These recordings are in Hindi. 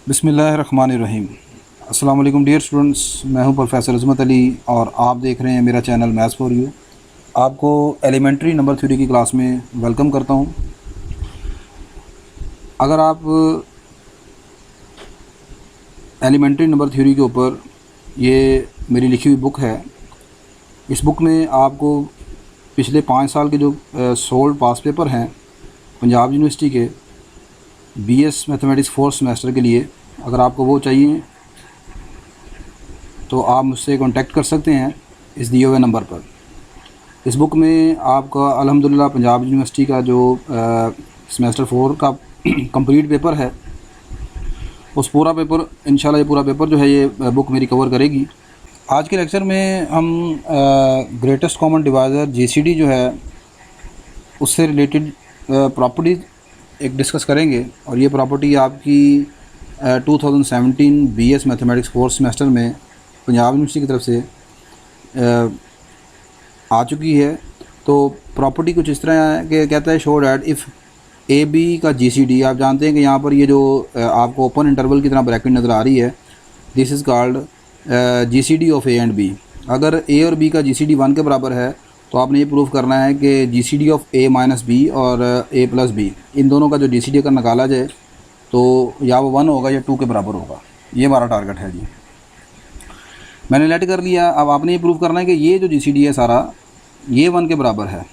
बिस्मिल्लाहिर्रहमानिर्रहीम। अस्सलाम वालेकुम डियर स्टूडेंट्स, मैं हूं प्रोफेसर अज़मत अली और आप देख रहे हैं मेरा चैनल मैथ्स फॉर यू। आपको एलिमेंट्री नंबर थ्योरी की क्लास में वेलकम करता हूं। अगर आप एलिमेंट्री नंबर थ्योरी के ऊपर ये मेरी लिखी हुई बुक है, इस बुक में आपको पिछले 5 साल के जो सोल्ड पास पेपर हैं पंजाब यूनिवर्सिटी के बीएस मैथमेटिक्स 4th सेमेस्टर के लिए, अगर आपको वो चाहिए तो आप मुझसे कांटेक्ट कर सकते हैं इस दिए हुए नंबर पर। इस बुक में आपका अल्हम्दुलिल्लाह पंजाब यूनिवर्सिटी का जो सेमेस्टर 4 का कंप्लीट पेपर है, उस पूरा पेपर इंशाल्लाह ये पूरा पेपर जो है ये बुक मेरी कवर करेगी। आज के लेक्चर में हम ग्रेटेस्ट कॉमन डिवाइज़र जीसीडी जो है उससे रिलेटेड प्रॉपर्टीज़ एक डिस्कस करेंगे, और ये प्रॉपर्टी आपकी 2017 बीएस मैथमेटिक्स 4th सेमेस्टर में पंजाब यूनिवर्सिटी की तरफ से आ चुकी है। तो प्रॉपर्टी कुछ इस तरह है कि कहता है show that if A B का जीसीडी, आप जानते हैं कि यहाँ पर ये जो आपको ओपन इंटरवल की तरह ब्रैकेट नज़र आ रही है, this is called GCD of A and B. अगर ए और बी का जीसीडी 1 के बराबर है तो आपने ये प्रूव करना है कि GCD of A minus B और ए प्लस बी, इन दोनों का जो जीसीडी अगर निकाला जाए तो या वो 1 होगा या 2 के बराबर होगा। ये हमारा टारगेट है जी। मैंने लेट कर लिया। अब आपने ये प्रूव करना है कि ये जो जीसीडी है सारा ये 1 के बराबर है।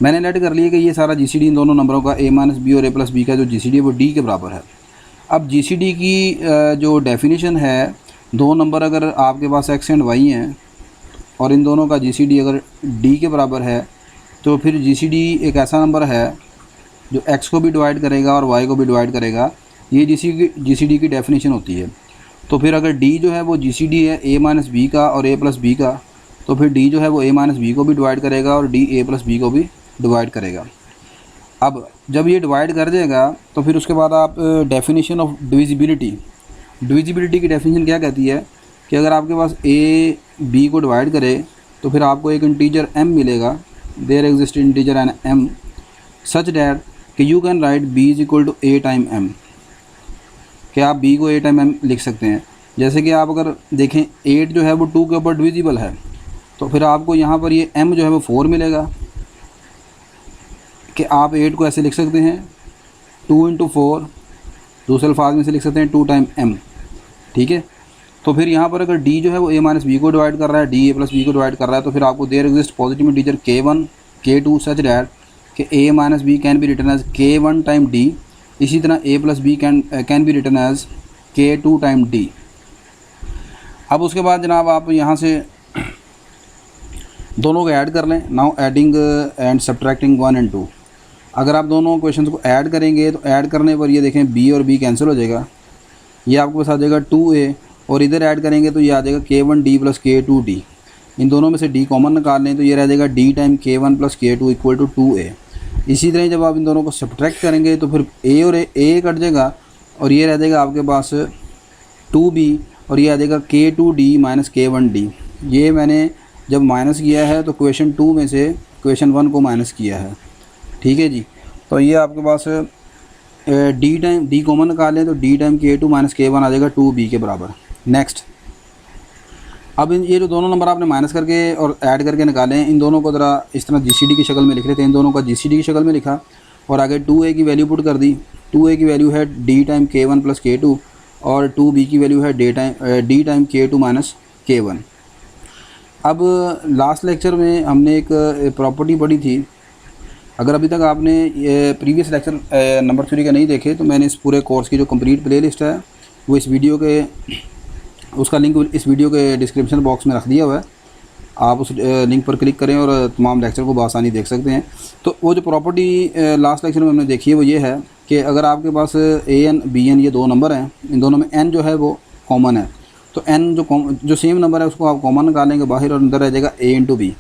मैंने लेट कर लिया कि ये सारा जीसीडी इन दोनों नंबरों का ए माइनस बी और ए प्लस बी का जो जीसीडी है वो डी के बराबर है। अब जीसीडी की जो डेफिनेशन है, दो नंबर अगर आपके पास एक्स एंड वाई हैं और इन दोनों का जीसीडी अगर डी के बराबर है तो फिर जीसीडी एक ऐसा नंबर है जो एक्स को भी डिवाइड करेगा और वाई को भी डिवाइड करेगा। ये जीसीडी की डेफिनेशन होती है। तो फिर अगर डी जो है वो जीसीडी है ए माइनस बी का और ए प्लस बी का, तो फिर डी जो है वो ए माइनस बी को भी डिवाइड करेगा और डी ए प्लस बी को भी डिवाइड करेगा। अब जब ये डिवाइड कर देगा तो फिर उसके बाद आप डेफिनेशन ऑफ डिविजिबिलिटी की डेफिनेशन क्या कहती है कि अगर आपके पास ए बी को डिवाइड करे तो फिर आपको एक इंटीजर m मिलेगा, there exist integer n m such that कि you can write b is equal to a time m, कि आप b को a टाइम m लिख सकते हैं। जैसे कि आप अगर देखें 8 जो है वो 2 के ऊपर डिविजिबल है, तो फिर आपको यहाँ पर ये m जो है वो 4 मिलेगा, कि आप 8 को ऐसे लिख सकते हैं 2 इंटू 4, दूसरे अल्फाज में से लिख सकते हैं 2 टाइम m। ठीक है। तो फिर यहाँ पर अगर d जो है वो a माइनस बी को डिवाइड कर रहा है, d a प्लस बी को डिवाइड कर रहा है, तो फिर आपको there exist positive integer k1 k2 such that कि a minus B can be written as k1 time d। इसी तरह a plus B can be written as k2 time d। अब उसके बाद जनाब आप यहाँ से दोनों को ऐड कर लें। Now adding and subtracting 1 and 2। अगर आप दोनों क्वेश्चन को ऐड करेंगे तो ऐड करने पर ये देखें b और b कैंसिल हो जाएगा, ये आपके पास आ जाएगा 2a, और इधर ऐड करेंगे तो ये आ जाएगा k1d प्लस k2d। इन दोनों में से d कॉमन निकाल लें तो ये रह जाएगा d time k1 plus k2 equal to 2a। इसी तरह जब आप इन दोनों को सब्ट्रैक्ट करेंगे तो फिर a और a कट जाएगा और ये रह जाएगा आपके पास 2b, और ये आ जाएगा k2d माइनस k1d। ये मैंने जब माइनस किया है तो क्वेश्चन 2 में से क्वेश्चन 1 को माइनस किया है। ठीक है जी। तो ये आपके पास d कॉमन निकालें तो d time k2 minus k1 आ जाएगा 2b के बराबर। नेक्स्ट, अब ये जो दोनों नंबर आपने माइनस करके और ऐड करके निकाले हैं, इन दोनों को ज़रा इस तरह जीसीडी की शक्ल में लिख रहे थे, इन दोनों का जीसीडी की शक्ल में लिखा और आगे 2a की वैल्यू पुट कर दी। 2a की वैल्यू है d time k1 plus k2 और 2b की वैल्यू है d time k2 minus k1। अब लास्ट लेक्चर में हमने एक प्रॉपर्टी पढ़ी थी। अगर अभी तक आपने ये प्रीवियस लेक्चर नंबर 3 का नहीं देखे तो मैंने इस पूरे कोर्स की जो कंप्लीट प्लेलिस्ट है वो इस वीडियो के उसका लिंक इस वीडियो के डिस्क्रिप्शन बॉक्स में रख दिया हुआ है। आप उस लिंक पर क्लिक करें और तमाम लेक्चर को बआसानी देख सकते हैं। तो वो जो प्रॉपर्टी लास्ट लेक्चर में हमने देखी है वो ये है कि अगर आपके पास an bn ये दो नंबर हैं, इन दोनों में n जो है वो कॉमन है, तो n जो सेम नंबर है उसको आप कॉमन निकालेंगे बाहर और अंदर रह जाएगा a इंटू बी।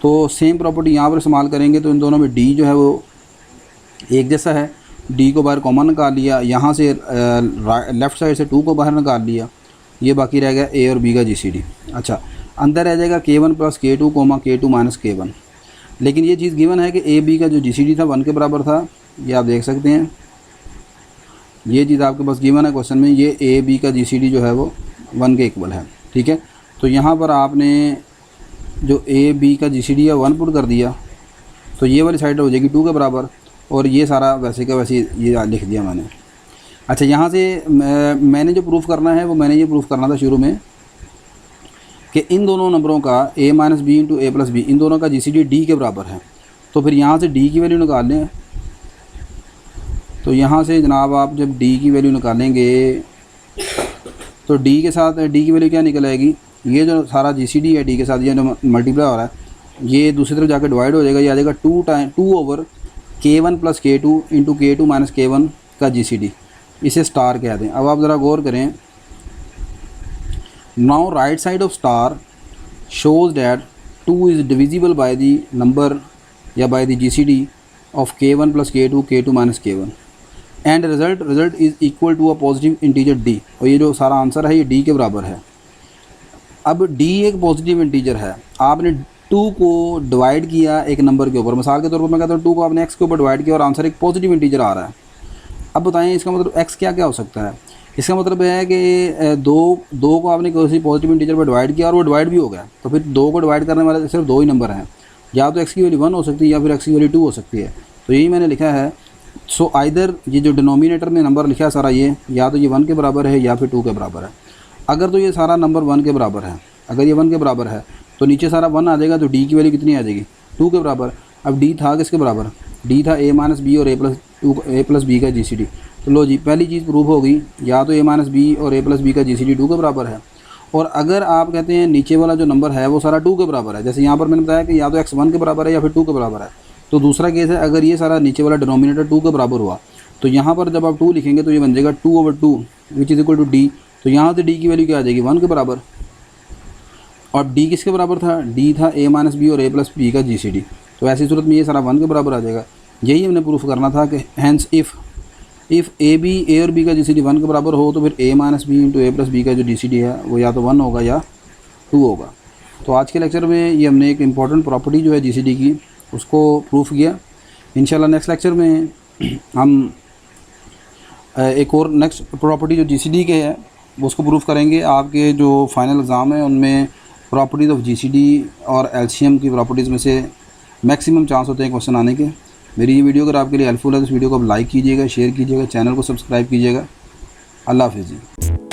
तो सेम प्रॉपर्टी यहाँ पर इस्तेमाल करेंगे तो इन दोनों में d जो है वो एक जैसा है, d को बाहर कॉमन निकाल लिया, यहाँ से लेफ़्ट साइड से 2 को बाहर निकाल लिया, ये बाकी रह गया a और b का जीसीडी। अच्छा, अंदर रह जाएगा k1 plus k2 coma k2 minus k1। लेकिन ये चीज़ गिवन है कि a b का जो जीसीडी था 1 के बराबर था, ये आप देख सकते हैं। ये चीज़ आपके पास गिवन है क्वेश्चन में, ये ए बी का जीसीडी जो है वो 1 के इक्वल है, ठीक है। तो यहाँ पर आपने जो ए बी का जीसीडी है 1 पुट कर दिया, तो ये वाली साइड हो जाएगी 2 के बराबर, और ये सारा वैसे का वैसे ये लिख दिया मैंने। अच्छा, यहाँ से मैंने जो प्रूफ करना है वो मैंने ये प्रूफ करना था शुरू में कि इन दोनों नंबरों का a minus B into A plus B, इन दोनों का जीसीडी d के बराबर है। तो फिर यहाँ से d की वैल्यू निकाल लें। तो यहाँ से जनाब आप जब d की वैल्यू निकालेंगे तो d के साथ d की वैल्यू क्या निकल आएगी, ये जो सारा जीसीडी है d के साथ ये जो मल्टीप्लाई हो रहा है ये दूसरी तरफ जाकर डिवाइड हो जाएगा, ये आ जाएगा 2 over k1 plus k2 into k2 minus k1 का जीसीडी, इसे स्टार कह दें। अब आप ज़रा गौर करें, now right side of star shows that 2 is divisible by the number या by the GCD of k1 plus k2 minus k1 and result is equal to a positive integer d। और ये जो सारा आंसर है ये d के बराबर है। अब d एक पॉजिटिव इंटीजर है, आपने 2 को डिवाइड किया एक नंबर के ऊपर, मिसाल के तौर पर मैं कहता हूँ 2 को आपने x के ऊपर डिवाइड किया और आंसर एक पॉजिटिव इंटीजर आ रहा है। अब बताएं इसका मतलब x क्या क्या हो सकता है। इसका मतलब है कि दो को आपने किसी पॉजिटिव इंटीजर पर डिवाइड किया और वो डिवाइड भी हो गया, तो फिर 2 को डिवाइड करने वाले सिर्फ 2 ही नंबर हैं, या तो x की वैल्यू 1 हो सकती है या फिर x की वैल्यू 2 हो सकती है। तो यही मैंने लिखा है। सो आइदर ये जो डिनोमिनेटर में नंबर लिखा है सारा ये या तो ये 1 के बराबर है या फिर 2 के बराबर है। अगर तो ये सारा नंबर 1 के बराबर है, अगर ये 1 के बराबर है तो नीचे सारा 1 आ जाएगा, तो d की वैल्यू कितनी आ जाएगी 2 के बराबर। अब d था किसके बराबर, d था a माइनस बी और a प्लस बी का जीसीडी। तो लो जी, पहली चीज़ प्रूफ हो गई, या तो a माइनस बी और a प्लस बी का जीसीडी 2 के बराबर है। और अगर आप कहते हैं नीचे वाला जो नंबर है वो सारा 2 के बराबर है, जैसे यहाँ पर मैंने बताया कि या तो x 1 के बराबर है या फिर 2 के बराबर है, तो दूसरा केस है अगर ये सारा नीचे वाला डिनोमिनेटर 2 के बराबर हुआ तो यहाँ पर जब आप 2 लिखेंगे तो ये बन जाएगा 2 over 2 which is equal to d। तो यहाँ से d की वैल्यू क्या आ जाएगी 1 के बराबर। और d किसके बराबर था, d था a माइनस बी और a प्लस बी का जीसीडी। तो ऐसी सूरत में ये सारा 1 के बराबर आ जाएगा। यही हमने प्रूफ करना था कि हैंस इफ़ a और b का जीसीडी 1 के बराबर हो तो फिर a minus B into a plus B का जो जीसीडी है वो या तो 1 होगा या 2 होगा। तो आज के लेक्चर में ये हमने एक इम्पॉर्टेंट प्रॉपर्टी जो है जीसीडी की उसको प्रूफ किया। इंशाल्लाह नेक्स्ट लेक्चर में हम एक और नेक्स्ट प्रॉपर्टी जो जीसीडी के है वो उसको प्रूफ करेंगे। आपके जो फाइनल एग्ज़ाम है उनमें प्रॉपर्टीज़ ऑफ जीसीडी और एलसीएम की प्रॉपर्टीज़ में से मैक्सिमम चांस होते हैं क्वेश्चन आने के। मेरी ये वीडियो अगर आपके लिए हेल्पफुल है तो इस वीडियो को आप लाइक कीजिएगा, शेयर कीजिएगा, चैनल को सब्सक्राइब कीजिएगा। अल्लाह हाफ़िज़ जी।